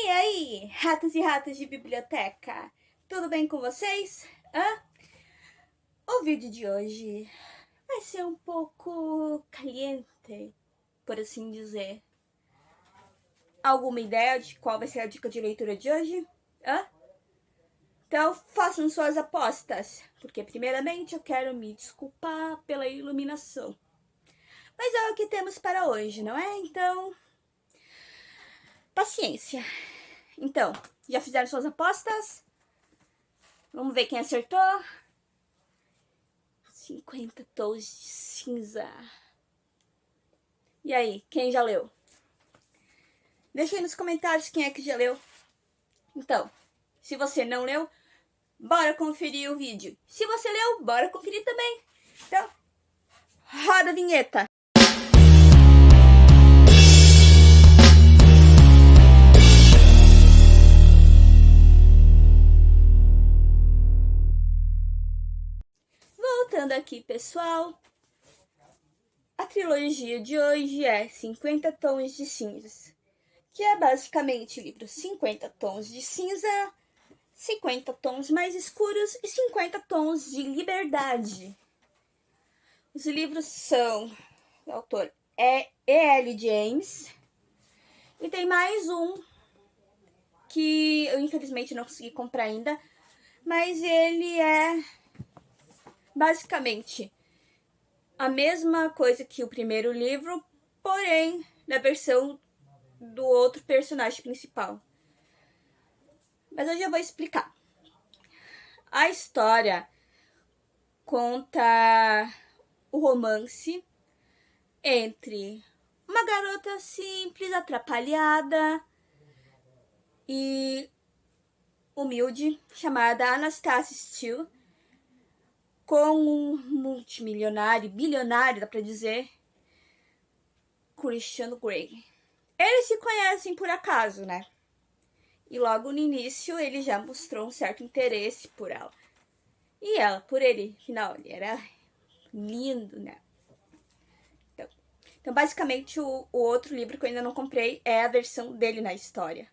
E aí, ratos e ratas de biblioteca, tudo bem com vocês? O vídeo de hoje vai ser um pouco caliente, por assim dizer. Alguma ideia de qual vai ser a dica de leitura de hoje? Então façam suas apostas, porque primeiramente eu quero me desculpar pela iluminação. Mas é o que temos para hoje, não é? Então, paciência. Então, já fizeram suas apostas? Vamos ver quem acertou. 50 tons de cinza. E aí, quem já leu? Deixa aí nos comentários quem é que já leu. Então, se você não leu, bora conferir o vídeo. Se você leu, bora conferir também. Então, roda a vinheta. Voltando aqui, pessoal. A trilogia de hoje é 50 Tons de Cinzas, que é basicamente o livro 50 Tons de Cinza, 50 Tons Mais Escuros e 50 Tons de Liberdade. Os livros são do autor E.L. James, e tem mais um que eu infelizmente não consegui comprar ainda, mas ele é basicamente a mesma coisa que o primeiro livro, porém na versão do outro personagem principal. Mas eu já vou explicar. A história conta o romance entre uma garota simples, atrapalhada e humilde, chamada Anastasia Steele, com um multimilionário, bilionário, dá pra dizer, Christian Grey. Eles se conhecem por acaso, né? E logo no início ele já mostrou um certo interesse por ela. E ela por ele, afinal, ele era lindo, né? Então basicamente, o outro livro que eu ainda não comprei é a versão dele na história.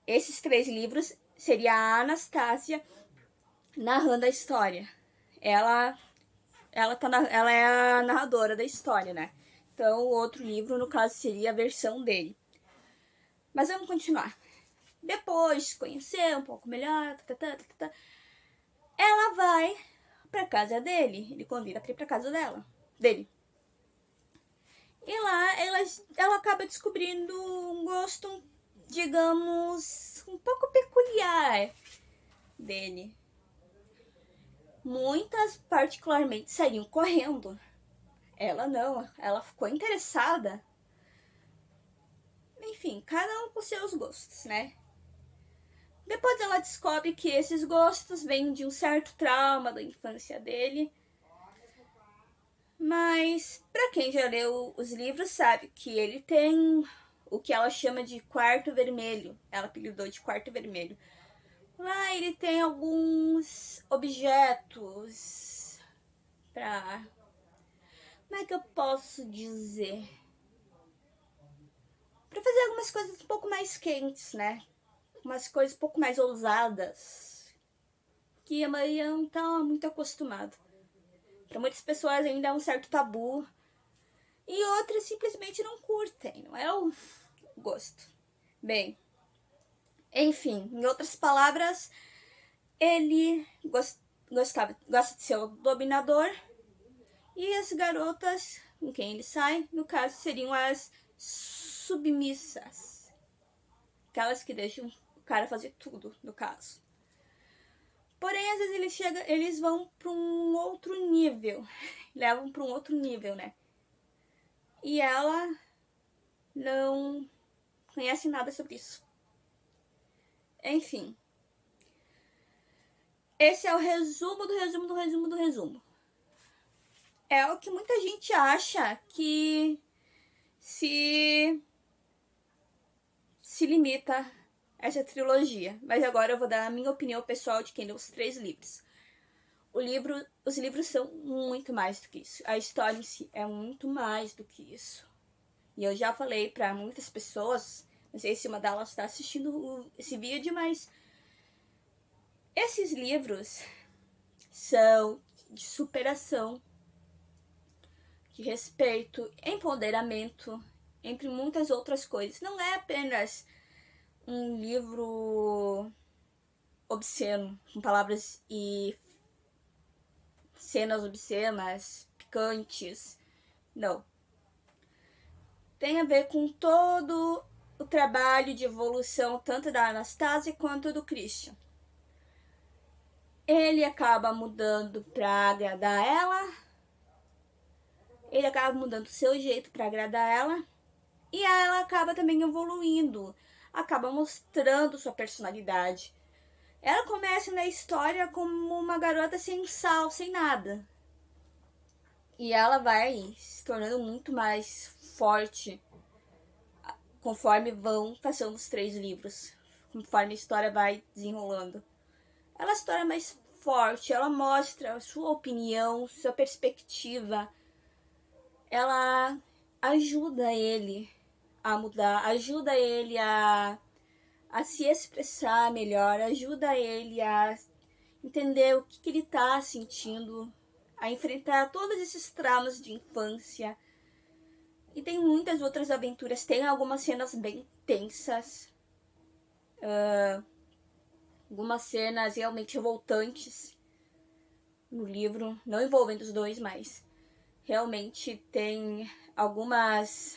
Esses 3 livros seria a Anastasia narrando a história. Ela é a narradora da história, né? Então, o outro livro, no caso, seria a versão dele. Mas vamos continuar. Depois de conhecer um pouco melhor, ela vai pra casa dele. Ele convida pra ir pra casa dele. E lá ela acaba descobrindo um gosto, digamos, um pouco peculiar dele. Muitas particularmente saíam correndo. Ela não, ela ficou interessada. Enfim, cada um com seus gostos, né? Depois ela descobre que esses gostos vêm de um certo trauma da infância dele. Mas, pra quem já leu os livros, sabe que ele tem o que ela chama de quarto vermelho. Ela apelidou de quarto vermelho. Lá ele tem alguns objetos pra... Como é que eu posso dizer? Pra fazer algumas coisas um pouco mais quentes, né? Umas coisas um pouco mais ousadas, que a maioria não tá muito acostumada. Para muitas pessoas ainda é um certo tabu, e outras simplesmente não curtem, não é o gosto. Bem, enfim, em outras palavras, ele gosta de ser o dominador, e as garotas com quem ele sai, no caso, seriam as submissas. Aquelas que deixam o cara fazer tudo, no caso. Porém, às vezes eles vão para um outro nível. Levam para um outro nível, né? E ela não conhece nada sobre isso. Enfim. Esse é o resumo do resumo do resumo do resumo. É o que muita gente acha que se limita a essa trilogia. Mas agora eu vou dar a minha opinião pessoal de quem leu os 3 livros. Os livros são muito mais do que isso. A história em si é muito mais do que isso. E eu já falei para muitas pessoas, Não sei se uma delas está assistindo esse vídeo, mas esses livros são de superação, de respeito, empoderamento, entre muitas outras coisas. Não é apenas um livro obsceno, com palavras e cenas obscenas, picantes. Não. Tem a ver com todo o trabalho de evolução, tanto da Anastasia quanto do Christian. Ele acaba mudando para agradar ela, ele acaba mudando o seu jeito para agradar ela, e ela acaba também evoluindo, acaba mostrando sua personalidade. Ela começa na história como uma garota sem sal, sem nada. E ela vai se tornando muito mais forte conforme vão passando os 3 livros, conforme a história vai desenrolando. Ela se torna mais forte, ela mostra a sua opinião, sua perspectiva. Ela ajuda ele a mudar, ajuda ele a se expressar melhor, ajuda ele a entender o que ele está sentindo, a enfrentar todos esses traumas de infância. E tem muitas outras aventuras, tem algumas cenas bem tensas, algumas cenas realmente revoltantes no livro, não envolvendo os dois, mas realmente tem algumas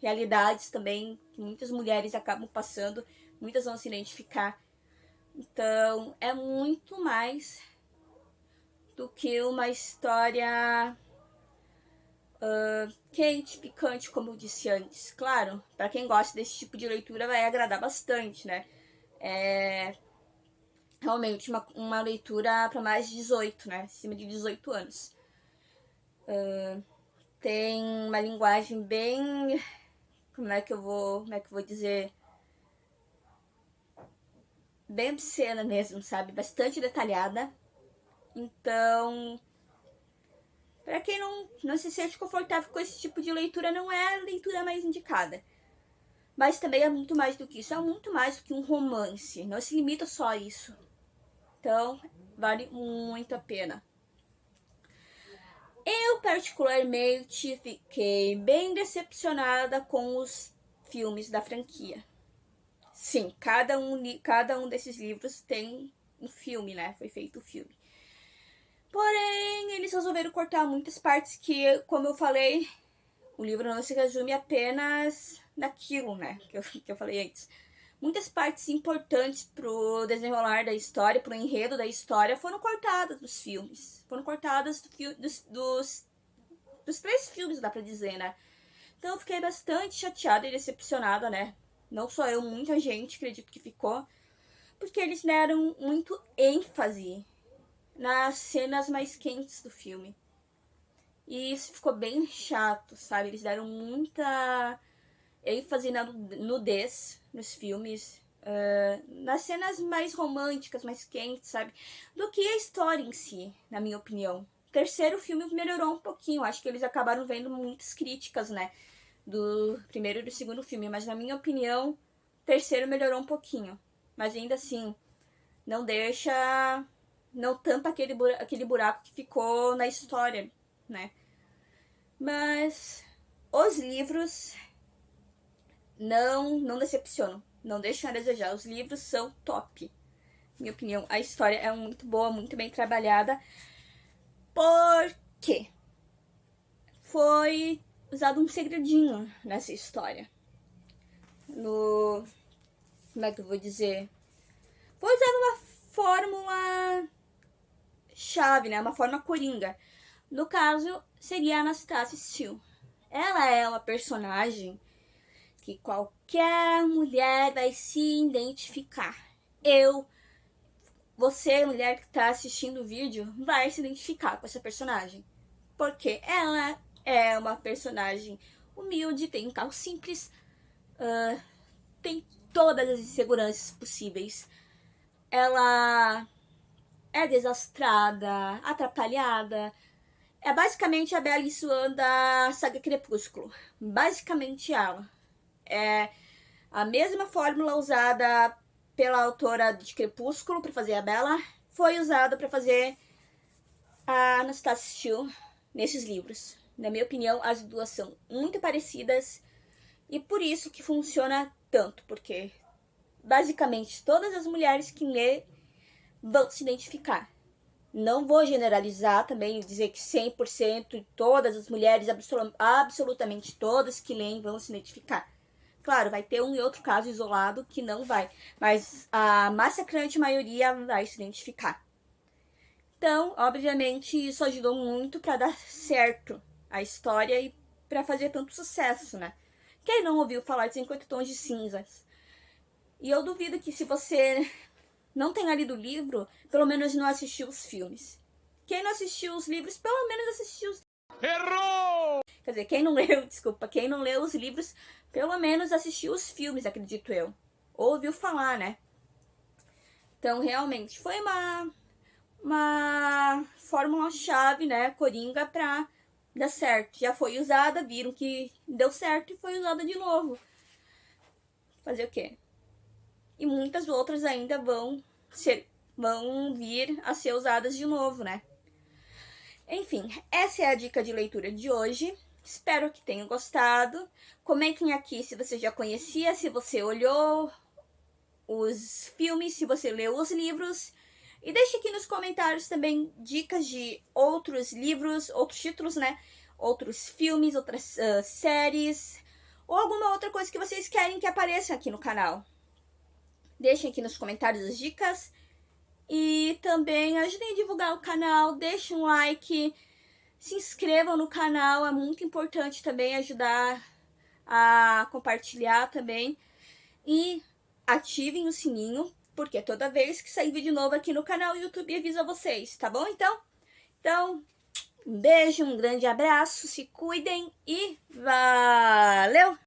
realidades também que muitas mulheres acabam passando, muitas vão se identificar. Então é muito mais do que uma história quente, picante, como eu disse antes. Claro, para quem gosta desse tipo de leitura vai agradar bastante, né? É realmente uma leitura para mais de 18, né? Acima de 18 anos. Tem uma linguagem bem... Como é que eu vou dizer? Bem obscena mesmo, sabe? Bastante detalhada. Então, para quem não se sente confortável com esse tipo de leitura, não é a leitura mais indicada. Mas também é muito mais do que isso. É muito mais do que um romance. Não se limita só a isso. Então, vale muito a pena. Eu, particularmente, fiquei bem decepcionada com os filmes da franquia. Sim, cada um desses livros tem um filme, né? Foi feito o filme. Porém, eles resolveram cortar muitas partes que, como eu falei, o livro não se resume apenas naquilo, né? Que eu falei antes. Muitas partes importantes pro desenrolar da história, pro enredo da história, foram cortadas dos filmes. Foram cortadas dos 3 filmes, dá pra dizer, né? Então eu fiquei bastante chateada e decepcionada, né? Não só eu, muita gente, acredito que ficou. Porque eles deram muito ênfase nas cenas mais quentes do filme. E isso ficou bem chato, sabe? Eles deram muita ênfase na nudez nos filmes, nas cenas mais românticas, mais quentes, sabe? Do que a história em si, na minha opinião. O terceiro filme melhorou um pouquinho, acho que eles acabaram vendo muitas críticas, né? Do primeiro e do segundo filme, mas na minha opinião, o terceiro melhorou um pouquinho. Mas ainda assim, não deixa... Não tampa aquele buraco que ficou na história, né? Mas os livros não decepcionam, não deixam a desejar. Os livros são top. Minha opinião, a história é muito boa, muito bem trabalhada. Porque foi usado um segredinho nessa história. Como é que eu vou dizer? Foi usada uma fórmula chave, né? Uma forma coringa. No caso, seria a Anastasia Steele. Ela é uma personagem que qualquer mulher vai se identificar. Você, mulher que está assistindo o vídeo, vai se identificar com essa personagem. Porque ela é uma personagem humilde, tem um carro simples, tem todas as inseguranças possíveis. Ela é desastrada, atrapalhada. É basicamente a Bella Swan da saga Crepúsculo. Basicamente ela. A mesma fórmula usada pela autora de Crepúsculo para fazer a Bella foi usada para fazer a Anastasia Steele nesses livros. Na minha opinião, as duas são muito parecidas e por isso que funciona tanto, porque basicamente todas as mulheres que lê vão se identificar. Não vou generalizar também, dizer que 100% todas as mulheres, absolutamente todas que leem vão se identificar. Claro, vai ter um e outro caso isolado que não vai, mas a massacrante maioria vai se identificar. Então, obviamente, isso ajudou muito para dar certo a história e para fazer tanto sucesso, né? Quem não ouviu falar de 50 Tons de Cinzas? E eu duvido que se você não tenha lido o livro, pelo menos não assistiu os filmes. Quem não assistiu os livros, pelo menos assistiu os... Errou! Quer dizer, quem não leu, desculpa, quem não leu os livros, pelo menos assistiu os filmes, acredito eu. Ou ouviu falar, né? Então, realmente, foi uma fórmula-chave, né, coringa, pra dar certo. Já foi usada, viram que deu certo e foi usada de novo. Fazer o quê? E muitas outras ainda vão vir a ser usadas de novo, né? Enfim, essa é a dica de leitura de hoje. Espero que tenham gostado. Comentem aqui se você já conhecia, se você olhou os filmes, se você leu os livros. E deixe aqui nos comentários também dicas de outros livros, outros títulos, né? Outros filmes, outras séries, ou alguma outra coisa que vocês querem que apareça aqui no canal. Deixem aqui nos comentários as dicas. E também ajudem a divulgar o canal, deixem um like, se inscrevam no canal, é muito importante também ajudar a compartilhar também. E ativem o sininho, porque toda vez que sair vídeo novo aqui no canal, o YouTube avisa vocês, tá bom? Então, um beijo, um grande abraço, se cuidem e valeu!